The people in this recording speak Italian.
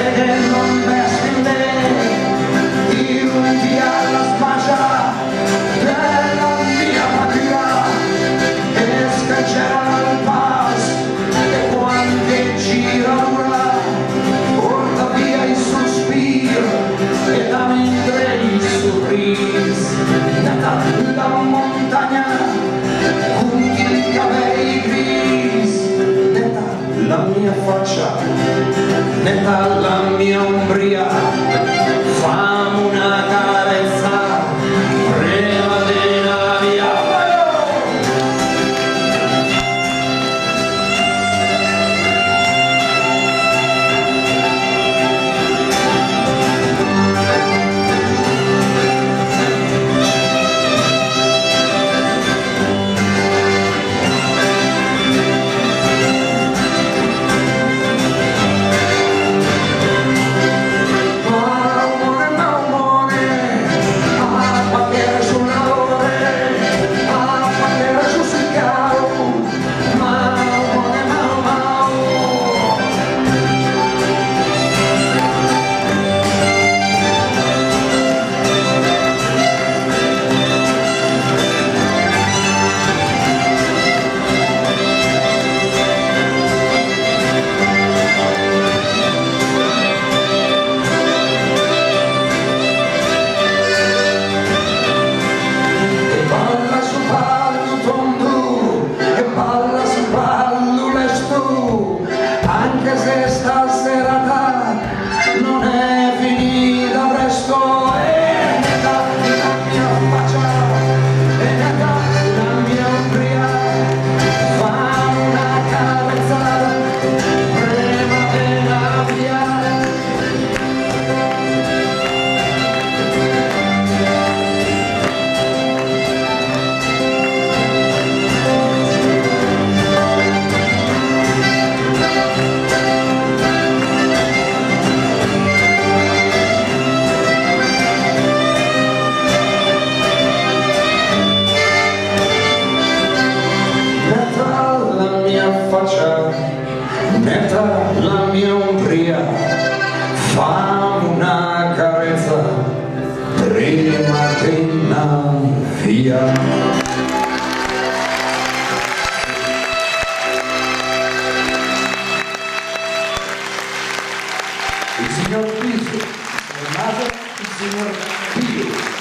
fede non veste in lei, tirati alla spaccia della mia patria che scaccerà il pas e quando gira ora porta via il sospiro e da mentre il sorriso nata la montagna con i capelli gris, nata la mia faccia, nata la mia ombria, fammi una carezza prima della via. Anche se sta serata non è finita presto, e nata la mia faccia, e nata la mia ombria, fa una carezza prima della via. Netta la mia ombria, fammi una carezza prima della via. Il signor Piso, il signor Pio.